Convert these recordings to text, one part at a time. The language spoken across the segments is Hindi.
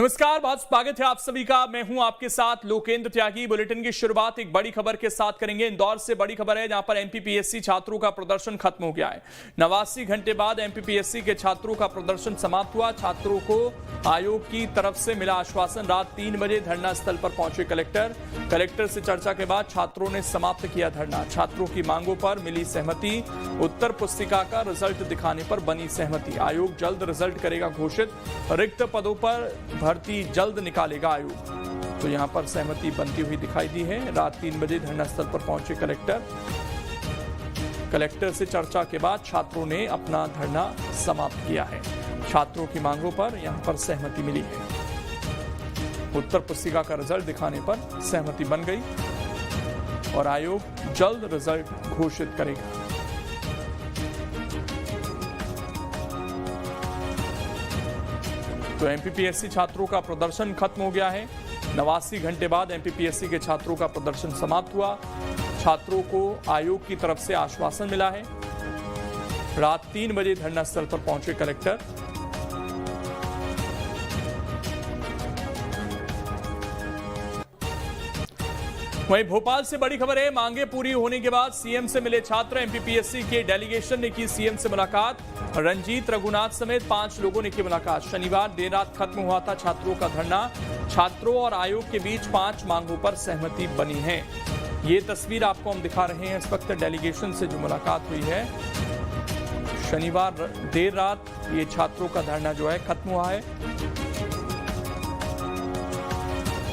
नमस्कार, बहुत स्वागत है आप सभी का। मैं हूं आपके साथ लोकेंद्र त्यागी। बुलेटिन की शुरुआत एक बड़ी खबर के साथ करेंगे। इंदौर से बड़ी खबर है, जहां पर एमपीपीएससी छात्रों का प्रदर्शन खत्म हो गया है। 89 घंटे बाद एमपीपीएससी के छात्रों का प्रदर्शन समाप्त हुआ। छात्रों को आयोग की तरफ से मिला आश्वासन। रात 3 बजे धरना स्थल पर पहुंचे कलेक्टर से चर्चा के बाद छात्रों ने समाप्त किया धरना। छात्रों की मांगों पर मिली सहमति। उत्तर पुस्तिका का रिजल्ट दिखाने पर बनी सहमति। आयोग जल्द रिजल्ट करेगा घोषित। रिक्त पदों पर भर्ती जल्द निकालेगा आयोग। तो यहां पर सहमति बनती हुई दिखाई दी है। रात 3 बजे धरना स्थल पर पहुंचे कलेक्टर से चर्चा के बाद छात्रों ने अपना धरना समाप्त किया है। छात्रों की मांगों पर यहां पर सहमति मिली है। उत्तर पुस्तिका का रिजल्ट दिखाने पर सहमति बन गई और आयोग जल्द रिजल्ट घोषित करेगा। तो एमपीपीएससी छात्रों का प्रदर्शन खत्म हो गया है। 89 घंटे बाद एमपीपीएससी के छात्रों का प्रदर्शन समाप्त हुआ। छात्रों को आयोग की तरफ से आश्वासन मिला है। रात 3 बजे धरना स्थल पर पहुंचे कलेक्टर। वहीं भोपाल से बड़ी खबर है। मांगे पूरी होने के बाद सीएम से मिले छात्र। एमपीपीएससी के डेलीगेशन ने की सीएम से मुलाकात। रंजीत रघुनाथ समेत 5 लोगों ने की मुलाकात। शनिवार देर रात खत्म हुआ था छात्रों का धरना। छात्रों और आयोग के बीच 5 मांगों पर सहमति बनी है। ये तस्वीर आपको हम दिखा रहे हैं। इस वक्त डेलीगेशन से जो मुलाकात हुई है, शनिवार देर रात ये छात्रों का धरना जो है खत्म हुआ है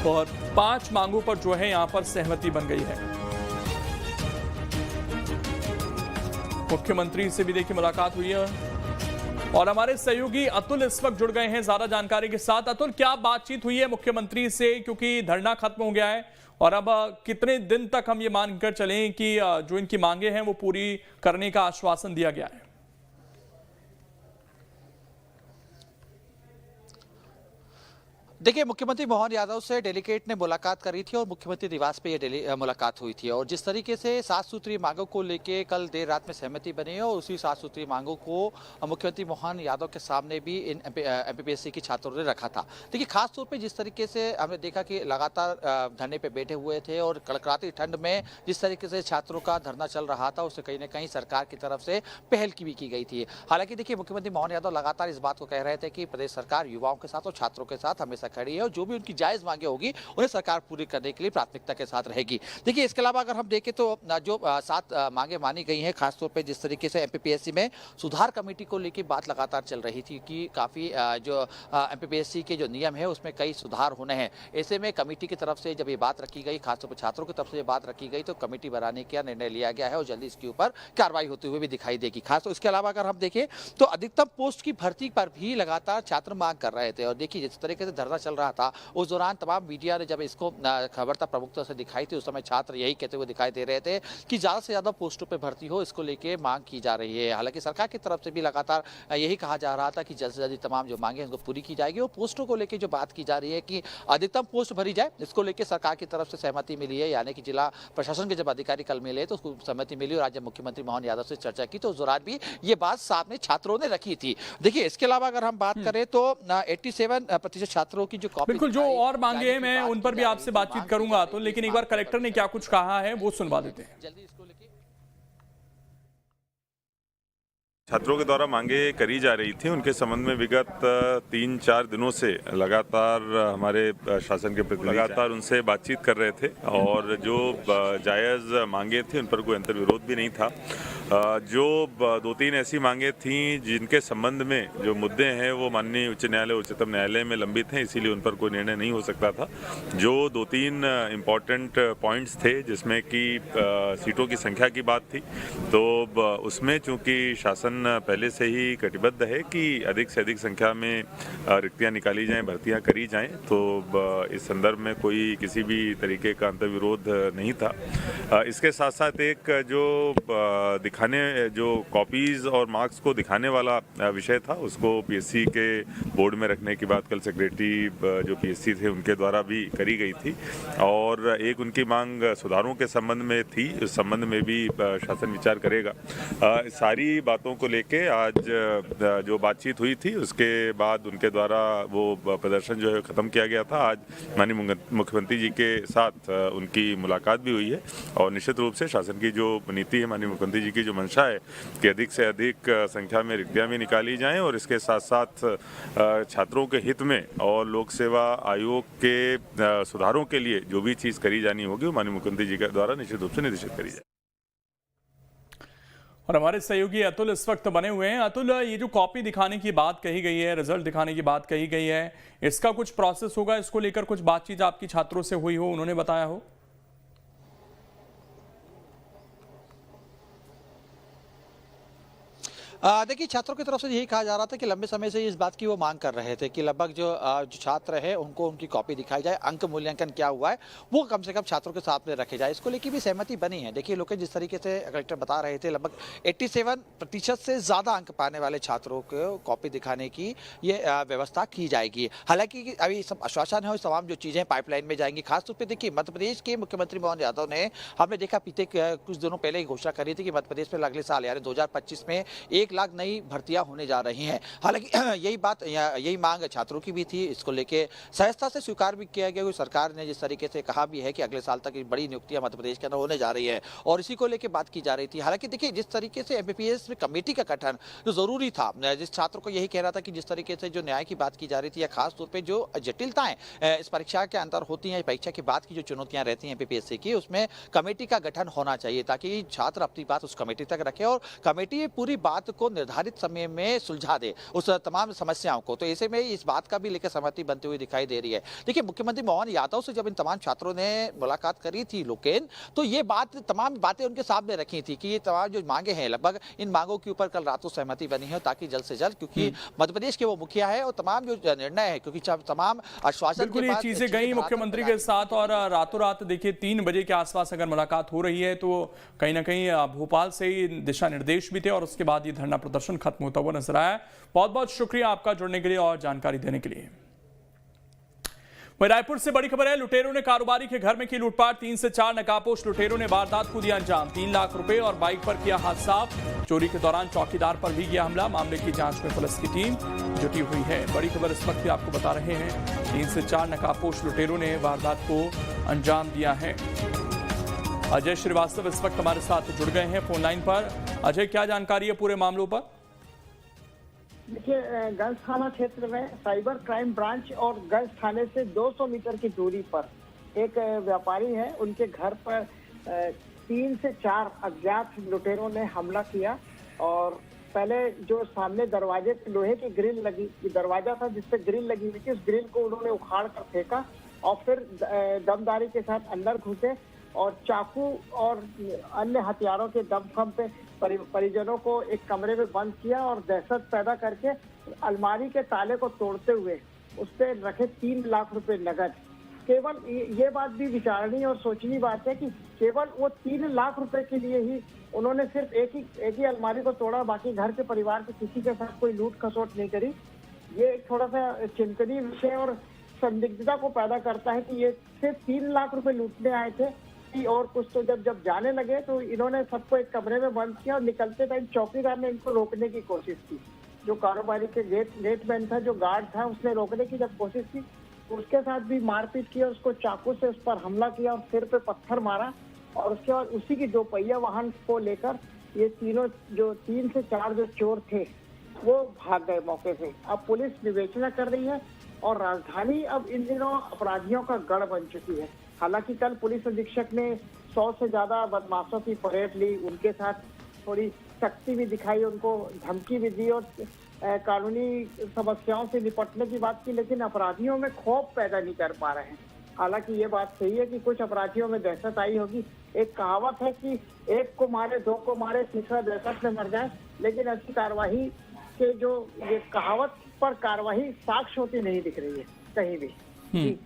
और 5 मांगों पर जो है यहां पर सहमति बन गई है। मुख्यमंत्री से भी देखिए मुलाकात हुई है और हमारे सहयोगी अतुल इस वक्त जुड़ गए हैं ज्यादा जानकारी के साथ। अतुल, क्या बातचीत हुई है मुख्यमंत्री से, क्योंकि धरना खत्म हो गया है और अब कितने दिन तक हम ये मानकर चलें कि जो इनकी मांगे हैं वो पूरी करने का आश्वासन दिया गया है? देखिए, मुख्यमंत्री मोहन यादव से डेलीगेट ने मुलाकात करी थी और मुख्यमंत्री निवास पे ये मुलाकात हुई थी और जिस तरीके से 7 सूत्रीय मांगों को लेके कल देर रात में सहमति बनी है और उसी 7 सूत्रीय मांगों को मुख्यमंत्री मोहन यादव के सामने भी इन एमपीपीएससी के छात्रों ने रखा था। देखिए, खास तौर पे जिस तरीके से हमने देखा कि लगातार धरने पे बैठे हुए थे और कड़कड़ाती ठंड में जिस तरीके से छात्रों का धरना चल रहा था, उससे कहीं ना कहीं सरकार की तरफ से पहल की भी की गई थी। हालांकि देखिए, मुख्यमंत्री मोहन यादव लगातार इस बात को कह रहे थे कि प्रदेश सरकार युवाओं के साथ और छात्रों के साथ हमेशा खड़ी है और जो भी उनकी जायज मांगे होगी उन्हें सरकार पूरी करने के लिए प्राथमिकता के साथ रहेगी। देखिए, इसके अलावा अगर हम देखें तो जो 7 मांगे मानी गई हैं, खासतौर पे जिस तरीके से एमपीपीएससी में सुधार कमेटी को लेकर बात लगातार चल रही थी कि काफी जो एमपीपीएससी के जो नियम है उसमें कई सुधार होने हैं। ऐसे में कमेटी की तरफ से जब ये बात रखी गई, खासतौर पर छात्रों की तरफ से बात रखी गई, तो कमेटी बनाने का निर्णय लिया गया है और जल्दी इसके ऊपर कार्रवाई होते हुए भी दिखाई देगी। खासतौर इसके अलावा अगर हम देखें तो अधिकतम पोस्ट की भर्ती पर भी लगातार छात्र मांग कर रहे थे और देखिए जिस तरीके से धरना चल रहा था उस दौरान तमाम मीडिया ने जब इसको खबरता प्रमुखता से दिखाई थी, उस समय छात्र यही कहते हुए दिखाई दे रहे थे कि ज्यादा से ज्यादा पोस्टों पे भर्ती हो, इसको लेके मांग की जा रही है। हालांकि सरकार की तरफ से भी लगातार यही कहा जा रहा था कि जल्द से जल्द तमाम जो मांगे उनको पूरी की जाएगी और पोस्टों को लेकर जो बात की जा रही है कि अधिकतम पोस्ट भरी जाए, इसको लेकर सरकार की तरफ से सहमति मिली है। यानी कि जिला प्रशासन के जब अधिकारी कल मिले तो उसको सहमति मिली और आज मुख्यमंत्री मोहन यादव से चर्चा की तो उस दौरान भी ये बात सामने छात्रों ने रखी थी। देखिए, इसके अलावा अगर हम बात करें तो 87% छात्रों की जो कॉपी, बिल्कुल, जो और मांगे हैं मैं उन पर भी आपसे बातचीत करूंगा। तो लेकिन एक बार कलेक्टर ने क्या कुछ कहा है वो सुनवा देते हैं। जल्दी इसको लेके छात्रों के द्वारा मांगे करी जा रही थी, उनके संबंध में विगत 3-4 दिनों से लगातार हमारे शासन के प्रतिनिधि लगातार उनसे बातचीत कर रहे थे और जो जायज़ मांगे थी उन पर कोई अंतर्विरोध भी नहीं था। जो 2-3 ऐसी मांगे थीं जिनके संबंध में जो मुद्दे हैं वो माननीय उच्च न्यायालय उच्चतम न्यायालय में लंबित हैं, इसीलिए उन पर कोई निर्णय नहीं हो सकता था। जो 2-3 इम्पॉर्टेंट पॉइंट्स थे जिसमें कि सीटों की संख्या की बात थी, तो उसमें चूँकि शासन पहले से ही कटिबद्ध है कि अधिक से अधिक संख्या में रिक्तियां निकाली जाएं, भर्तियां करी जाएं, तो इस संदर्भ में कोई किसी भी तरीके का अंतर्विरोध नहीं था। इसके साथ साथ एक जो दिखाने जो कॉपीज और मार्क्स को दिखाने वाला विषय था उसको पीएससी के बोर्ड में रखने की बात कल सेक्रेटरी जो पीएससी थे उनके द्वारा भी करी गई थी और एक उनकी मांग सुधारों के संबंध में थी। उस संबंध में भी शासन विचार करेगा। सारी बातों को लेके आज जो बातचीत हुई थी उसके बाद उनके द्वारा वो प्रदर्शन जो है खत्म किया गया था। आज माननीय मुख्यमंत्री जी के साथ उनकी मुलाकात भी हुई है और निश्चित रूप से शासन की जो नीति है, माननीय मुख्यमंत्री जी की जो मंशा है कि अधिक से अधिक संख्या में रिक्तियां भी निकाली जाएं और इसके साथ साथ छात्रों के हित में और लोक सेवा आयोग के सुधारों के लिए जो भी चीज़ करी जानी होगी वो माननीय मुख्यमंत्री जी के द्वारा निश्चित रूप से निर्देशित करी जाए। और हमारे सहयोगी अतुल इस वक्त बने हुए हैं। अतुल, ये जो कॉपी दिखाने की बात कही गई है, रिजल्ट दिखाने की बात कही गई है, इसका कुछ प्रोसेस होगा? इसको लेकर कुछ बातचीत आपकी छात्रों से हुई हो, उन्होंने बताया हो? देखिए, छात्रों की तरफ से यही कहा जा रहा था कि लंबे समय से इस बात की वो मांग कर रहे थे कि लगभग जो छात्र है उनको उनकी कॉपी दिखाई जाए, अंक मूल्यांकन क्या हुआ है वो कम से कम छात्रों के सामने रखे जाए। इसको लेकर भी सहमति बनी है। देखिए, लोग जिस तरीके से कलेक्टर बता रहे थे, लगभग 87% से ज़्यादा अंक पाने वाले छात्रों को कॉपी दिखाने की ये व्यवस्था की जाएगी। हालांकि अभी सब आश्वासन है और तमाम जो चीज़ें पाइपलाइन में जाएंगी। खासतौर पर देखिए, मध्य प्रदेश के मुख्यमंत्री मोहन यादव ने, हमने देखा बीते कुछ दिनों पहले ही घोषणा करी थी कि मध्य प्रदेश में अगले साल यानी 2025 में 1 लाख नई भर्तियां होने जा रही हैं। हालांकि यही मांग छात्रों की भी थी। इसको लेके सहजता से स्वीकार भी किया गया। सरकार ने जिस तरीके से कहा भी है कि अगले साल तक बड़ी नियुक्तियां मध्य प्रदेश के अंदर होने जा रही है और इसी को लेकर बात की जा रही थी। हालांकि देखिए, जिस तरीके से एमपीपीएस में कमेटी का गठन जो जरूरी था, जिस छात्र को यही कह रहा था कि जिस तरीके से जो न्याय की बात की जा रही थी या खास तौर पर जो जटिलताएं इस परीक्षा के अंदर होती हैं, परीक्षा के बाद की जो चुनौतियां रहती हैं एमपीपीएससी की, उसमें कमेटी का गठन होना चाहिए ताकि छात्र अपनी बात उस कमेटी तक रखे और कमेटी पूरी बात को निर्धारित समय में सुलझा दे उस तमाम समस्याओं को। तो ऐसे में इस बात का भी लेकर सहमति बनती हुई दिखाई दे रही है। देखिए, मुख्यमंत्री मोहन यादव से जब इन तमाम छात्रों ने मुलाकात करी थी लोकेन, तो ये तमाम बातें उनके सामने रखी थी कि ये तमाम जो मांगे हैं, लगभग इन मांगों के ऊपर कल रात को सहमति बनी है ताकि जल्द से जल्द, क्योंकि मध्य प्रदेश के वो मुखिया है और तमाम जो निर्णय है, क्योंकि तमाम आश्वासन बिल्कुल ये चीजें गई मुख्यमंत्री के साथ और रातों रात देखिए 3 बजे के आसपास अगर मुलाकात हो रही है तो कहीं ना कहीं भोपाल से ही दिशा निर्देश भी थे और उसके बाद ये धरना प्रदर्शन खत्म होता हुआ नजर आया। बहुत बहुत शुक्रिया आपका जुड़ने के लिए और जानकारी देने के लिए। वहीं रायपुर से बड़ी खबर है, लुटेरों ने कारोबारी के घर में की लूटपाट। 3 से 4 नकाबपोश लुटेरों ने वारदात को दिया अंजाम। 3 लाख रुपए और बाइक पर किया हाथ साफ। चोरी के दौरान चौकीदार पर भी किया हमला। मामले की जांच में पुलिस की टीम जुटी हुई है। बड़ी खबर इस वक्त भी आपको बता रहे हैं, 3 से 4 नकाबपोश लुटेरों ने वारदात को अंजाम दिया है। अजय श्रीवास्तव इस वक्त हमारे साथ जुड़ गए हैं फोन लाइन पर। अजय, क्या जानकारी है पूरे मामलों पर? देखिए, गंज थाना क्षेत्र में साइबर क्राइम ब्रांच और गंज थाने से 200 मीटर की दूरी पर एक व्यापारी है, उनके घर पर 3 से 4 अज्ञात लुटेरों ने हमला किया और पहले जो सामने दरवाजे पे लोहे की ग्रिल लगी, दरवाजा था जिसपे ग्रिल लगी हुई थी, उस ग्रिल को उन्होंने उखाड़ कर फेंका और फिर दमदारी के साथ अंदर घुसे और चाकू और अन्य हथियारों के दमखम पे परिजनों को एक कमरे में बंद किया और दहशत पैदा करके अलमारी के ताले को तोड़ते हुए उस पर रखे 3 लाख रुपए नगद। केवल ये बात भी विचारणीय और सोचनीय बात है कि केवल वो 3 लाख रुपए के लिए ही उन्होंने सिर्फ एक ही अलमारी को तोड़ा, बाकी घर के परिवार के किसी के साथ कोई लूट खसोट नहीं करी। ये एक थोड़ा सा चिंतनीय विषय और संदिग्धता को पैदा करता है कि ये सिर्फ 3 लाख रुपए लूटने आए थे और कुछ तो जब जाने लगे तो इन्होंने सबको एक कमरे में बंद किया और निकलते टाइम चौकीदार ने इनको रोकने की कोशिश की। जो कारोबारी के गेटमैन था, जो गार्ड था, उसने रोकने की जब कोशिश की उसके साथ भी मारपीट की और उसको चाकू से उस पर हमला किया और सिर पे पत्थर मारा और उसके बाद उसी की 2 पहिया वाहन को लेकर ये तीनों जो 3 से 4 जो चोर थे वो भाग गए मौके से। अब पुलिस विवेचना कर रही है और राजधानी अब इन दिनों अपराधियों का गढ़ बन चुकी है। हालांकि कल पुलिस अधीक्षक ने 100 से ज्यादा बदमाशों की परेड ली, उनके साथ थोड़ी सख्ती भी दिखाई, उनको धमकी भी दी और कानूनी समस्याओं से निपटने की बात की, लेकिन अपराधियों में खौफ पैदा नहीं कर पा रहे हैं। हालांकि ये बात सही है कि कुछ अपराधियों में दहशत आई होगी। एक कहावत है कि 1 को मारे 2 को मारे, तीसरा दहशत में मर जाए, लेकिन ऐसी कार्यवाही के जो ये कहावत पर कार्यवाही साक्ष्य होती नहीं दिख रही है कहीं भी।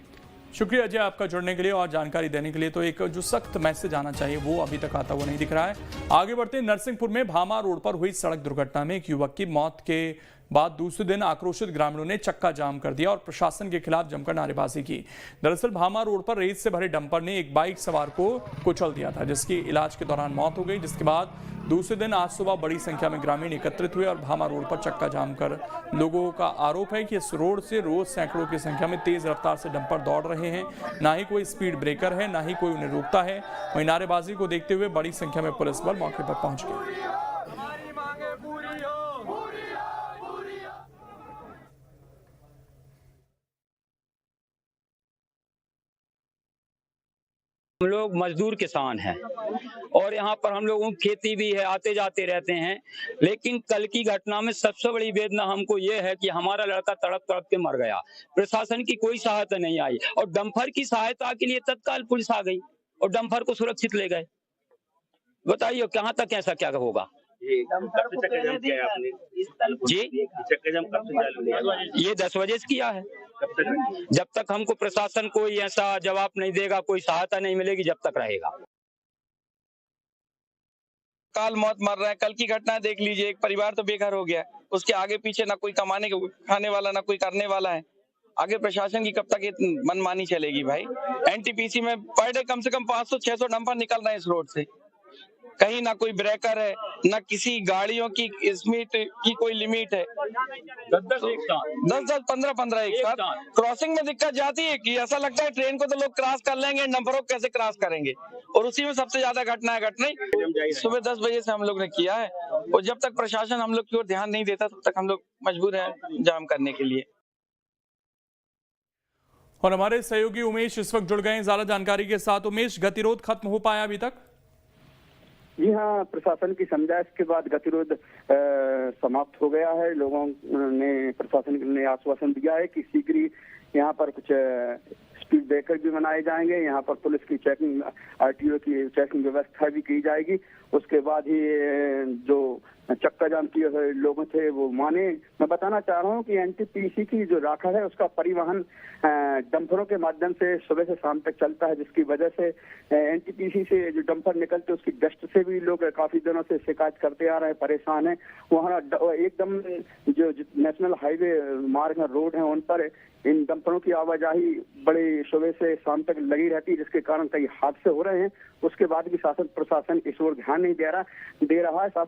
शुक्रिया अजय आपका जुड़ने के लिए और जानकारी देने के लिए। तो एक जो सख्त मैसेज आना चाहिए वो अभी तक आता हुआ नहीं दिख रहा है। आगे बढ़ते नरसिंहपुर में भामा रोड पर हुई सड़क दुर्घटना में एक युवक की मौत के बाद दूसरे दिन आक्रोशित ग्रामीणों ने चक्का जाम कर दिया और प्रशासन के खिलाफ जमकर नारेबाजी की। दरअसल भामा रोड पर रेत से भरे डंपर ने एक बाइक सवार को कुचल दिया था, जिसकी इलाज के दौरान मौत हो गई। जिसके बाद दूसरे दिन आज सुबह बड़ी संख्या में ग्रामीण एकत्रित हुए और भामा रोड पर चक्का जाम कर लोगों का आरोप है कि इस रोड से रोज सैकड़ों की संख्या में तेज रफ्तार से डंपर दौड़ रहे हैं। ना ही कोई स्पीड ब्रेकर है, ना ही कोई उन्हें रोकता है। वहीं नारेबाजी को देखते हुए बड़ी संख्या में पुलिस बल मौके पर पहुंच गई। हम लोग मजदूर किसान हैं और यहाँ पर हम लोगों की खेती भी है, आते जाते रहते हैं। लेकिन कल की घटना में सबसे बड़ी वेदना हमको ये है कि हमारा लड़का तड़प तड़प के मर गया। प्रशासन की कोई सहायता नहीं आई और डंपर की सहायता के लिए तत्काल पुलिस आ गई और डंपर को सुरक्षित ले गए। बताइए कहाँ तक ऐसा क्या होगा जी? ये 10 बजे से किया है। जब तक हमको प्रशासन कोई ऐसा जवाब नहीं देगा, कोई सहायता नहीं मिलेगी, जब तक रहेगा। काल मौत मर रहा है। कल की घटना देख लीजिए, एक परिवार तो बेघर हो गया, उसके आगे पीछे ना कोई कमाने खाने वाला, ना कोई करने वाला है। आगे प्रशासन की कब तक ये मनमानी चलेगी भाई? एनटीपीसी में पर डे कम से कम 500-600 डंपर निकल रहे हैं इस रोड से। कहीं ना कोई ब्रेकर है, ना किसी गाड़ियों की स्पीड की कोई लिमिट है। 10-10, 15-15 एक साथ क्रॉसिंग में दिक्कत जाती है कि ऐसा लगता है ट्रेन को तो लोग क्रॉस कर लेंगे, डंपरों को कैसे क्रॉस करेंगे। और उसी में सबसे ज्यादा घटना सुबह 10 बजे से हम लोग ने किया है और जब तक प्रशासन हम लोग की ओर ध्यान नहीं देता तब तक हम लोग मजबूर हैं जाम करने के लिए। और हमारे सहयोगी उमेश इस वक्त जुड़ गए हैं ज्यादा जानकारी के साथ। उमेश, गतिरोध खत्म हो पाया अभी तक? जी हाँ, प्रशासन की समझाइश के बाद गतिरोध समाप्त हो गया है। लोगों ने, प्रशासन ने आश्वासन दिया है कि शीघ्र ही यहाँ पर कुछ स्पीड ब्रेकर भी बनाए जाएंगे। यहाँ पर पुलिस की चेकिंग, आरटीओ की चेकिंग व्यवस्था भी की जाएगी। उसके बाद ही जो चक्का जाम किए हुए लोग थे वो माने। मैं बताना चाह रहा हूँ कि एनटीपीसी की जो राखा है उसका परिवहन डंपरों के माध्यम से सुबह से शाम तक चलता है, जिसकी वजह से एनटीपीसी से जो डंपर निकलते उसकी डस्ट से भी लोग काफी दिनों से शिकायत करते आ रहे हैं, परेशान हैं। वहाँ एकदम जो नेशनल हाईवे मार्ग है, रोड है, उन पर इन डंपरों की आवाजाही बड़ी सुबह से शाम तक लगी रहती है, जिसके कारण कई हादसे हो रहे हैं। उसके बाद भी शासन प्रशासन इस ओर ध्यान नहीं दे रहा है। शासन